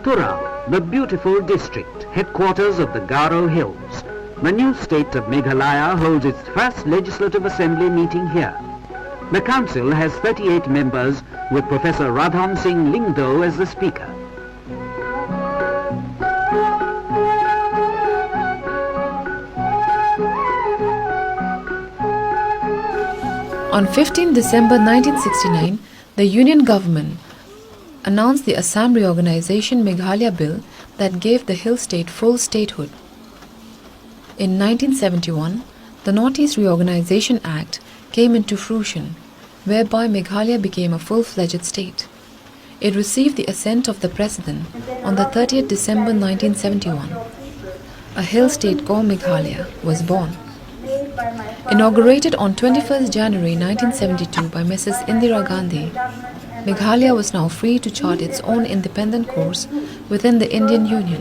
Turao, the beautiful district, headquarters of the Garo Hills. The new state of Meghalaya holds its first legislative assembly meeting here. The council has 38 members, with Professor Radham Singh Lingdo as the speaker. On 15 December 1969, the Union government announced the Assam Reorganization Meghalaya Bill that gave the hill state full statehood. In 1971, the Northeast Reorganization Act came into fruition, whereby Meghalaya became a full-fledged state. It received the assent of the President on the 30th December 1971. A hill state called Meghalaya was born. Inaugurated on 21st January 1972 by Mrs. Indira Gandhi, Meghalaya was now free to chart its own independent course within the Indian Union.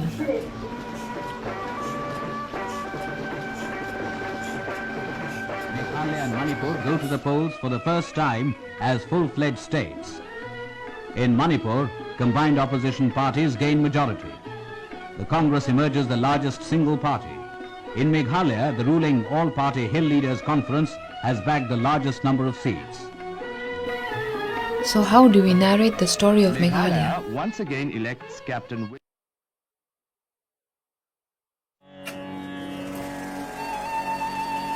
Meghalaya and Manipur go to the polls for the first time as full-fledged states. In Manipur, combined opposition parties gain majority. The Congress emerges the largest single party. In Meghalaya, the ruling all-party Hill Leaders Conference has bagged the largest number of seats. So how do we narrate the story of Meghalaya? Once again elects Captain.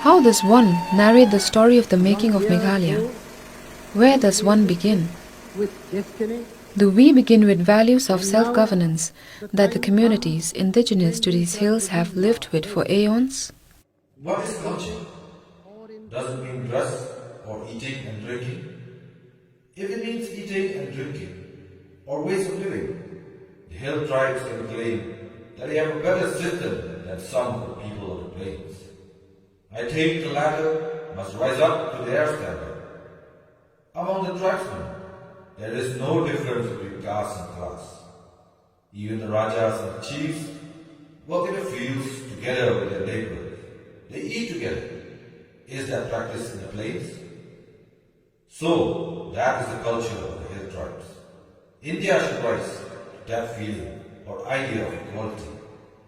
How does one narrate the story of the making of Meghalaya? Where does one begin? Do we begin with values of self-governance that the communities indigenous to these hills have lived with for aeons? What is culture? Does it mean dress or eating and drinking? If it means eating and drinking, or ways of living, the hill tribes can claim that they have a better system than some of the people of the plains. I think the latter must rise up to their standard. Among the tribesmen, there is no difference between caste and class. Even the Rajas and the chiefs work in the fields together with their neighbors. They eat together. Is that practiced in the plains? So, that is the culture of the hill tribes. India should rise to that feeling or idea of equality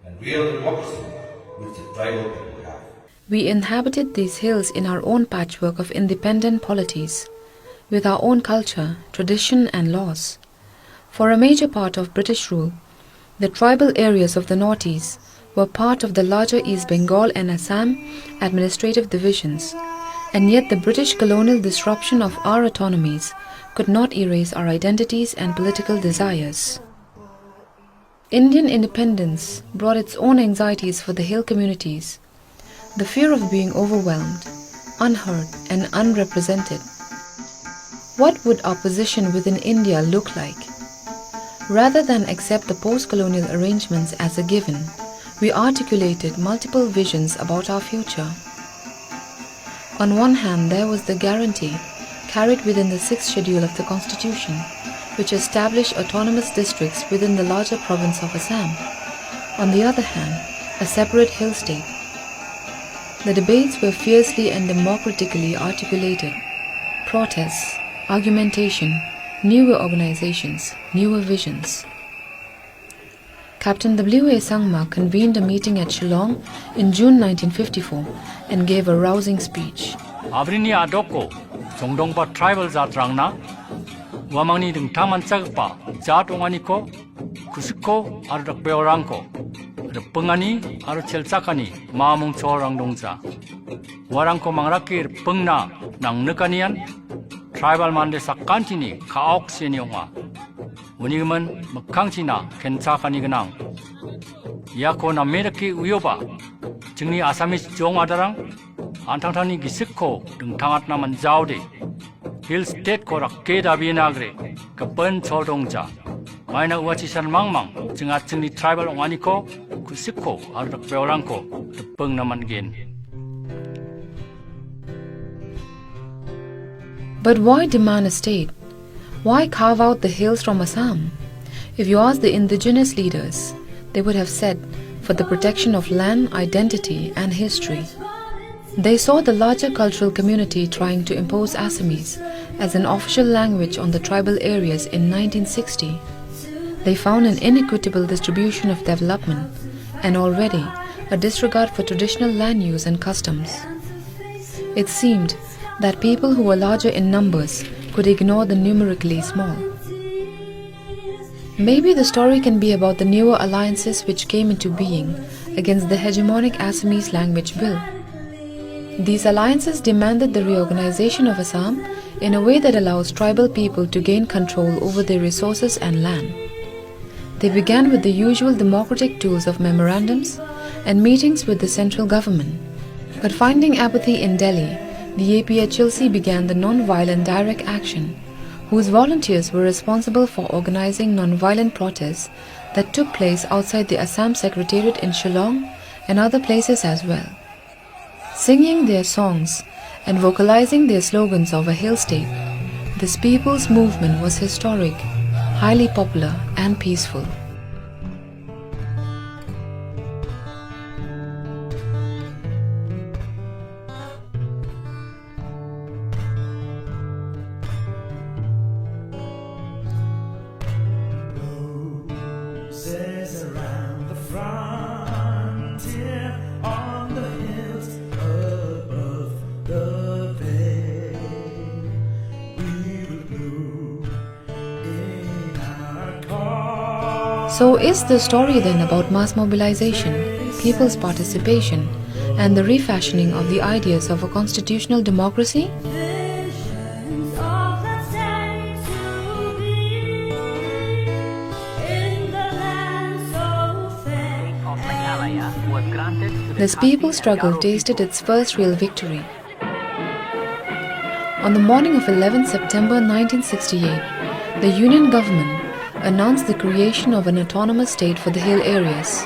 and real democracy which the tribal people have. We inhabited these hills in our own patchwork of independent polities, with our own culture, tradition and laws. For a major part of British rule, the tribal areas of the Northeast were part of the larger East Bengal and Assam administrative divisions, and yet the British colonial disruption of our autonomies could not erase our identities and political desires. Indian independence brought its own anxieties for the hill communities, the fear of being overwhelmed, unheard and unrepresented. What would our position within India look like? Rather than accept the post-colonial arrangements as a given, we articulated multiple visions about our future. On one hand, there was the guarantee carried within the 6th schedule of the Constitution, which established autonomous districts within the larger province of Assam. On the other hand, a separate hill state. The debates were fiercely and democratically articulated. Protests, argumentation, newer organizations, newer visions. Captain W.A. Sangma convened a meeting at Shillong in June 1954 and gave a rousing speech. Abrini adoko Songdongpa tribal zatrangna wamangni dingtaman chagpa jat onganiko kusiko arudak beorangko repengani aru chelchakani mamung chorang dongja warangko mangrakir pengna nang nekanian tribal mande sakantini kaok seniongwa Uniman Makangchina Kenchakani Ganang Yako na Medaki Uyoba Jingni Asamis Jong Adarang Antangtani Gisiko Dung Tangat Naman Jaude Hill State Korak Keda Bienagre Kapen Chodongja Maina Wachisan Mangmang Jingat Jingni Tribal Onganiko Kusiko Arak Beoranko the Peng Naman Gen. But why demand a state? Why carve out the hills from Assam? If you ask the indigenous leaders, they would have said, for the protection of land, identity and history. They saw the larger cultural community trying to impose Assamese as an official language on the tribal areas in 1960. they found an inequitable distribution of development and already a disregard for traditional land use and customs. It seemed that people who were larger in numbers could ignore the numerically small. Maybe the story can be about the newer alliances which came into being against the hegemonic Assamese language bill. These alliances demanded the reorganization of Assam in a way that allows tribal people to gain control over their resources and land. They began with the usual democratic tools of memorandums and meetings with the central government. But finding apathy in Delhi, the APHLC began the non-violent direct action, whose volunteers were responsible for organizing non-violent protests that took place outside the Assam Secretariat in Shillong and other places as well. Singing their songs and vocalizing their slogans of a hill state, this people's movement was historic, highly popular and peaceful. Around the frontier, on the hills above the bay, we will bloom in our cause. So is the story then about mass mobilization, people's participation, and the refashioning of the ideas of a constitutional democracy? Visions of that day to be in the land so fair. Of Meghalaya was granted to the This people's Khasi struggle and Garo tasted people. its first real victory. On the morning of 11 September 1968, the Union government announced the creation of an autonomous state for the hill areas.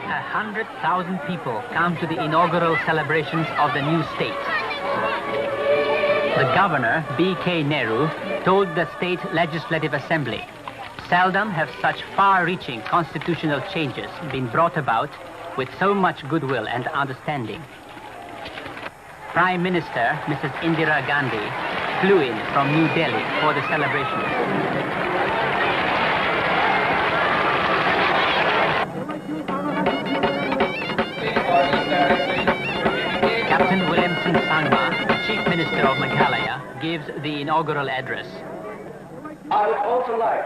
100,000 people come to the inaugural celebrations of the new state. The governor, B.K. Nehru, told the state legislative assembly, "Seldom have such far-reaching constitutional changes been brought about with so much goodwill and understanding." Prime Minister Mrs. Indira Gandhi flew in from New Delhi for the celebrations. Captain Williamson Sangma, the Chief Minister of Meghalaya, gives the inaugural address. I would also like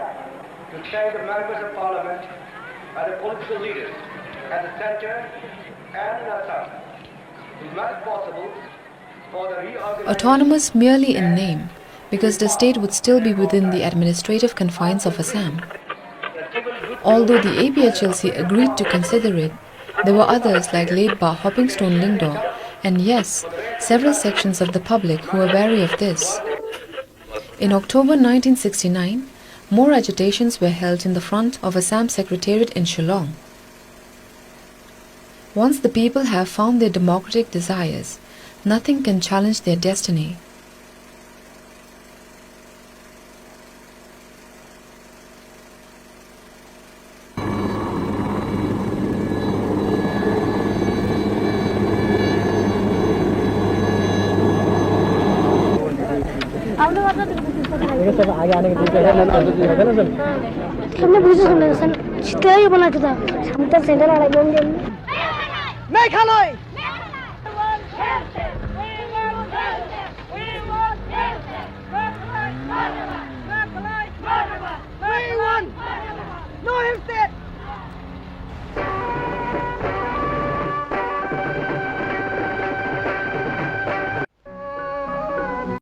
to thank the members of Parliament and the political leaders at the centre and in Assam who made it possible for the reorganization. Autonomous merely in name, because the state would still be within the administrative confines of Assam. Although the APHLC agreed to consider it, there were others like Ledba Hoppingstone Lingdo, and yes, several sections of the public who were wary of this. In October 1969, more agitations were held in the front of Assam Secretariat in Shillong. Once the people have found their democratic desires, nothing can challenge their destiny. हमने बुझे सुनले सन छिटै बना के था हम तो centre वाला बोल दे मैं खा लो We won! No,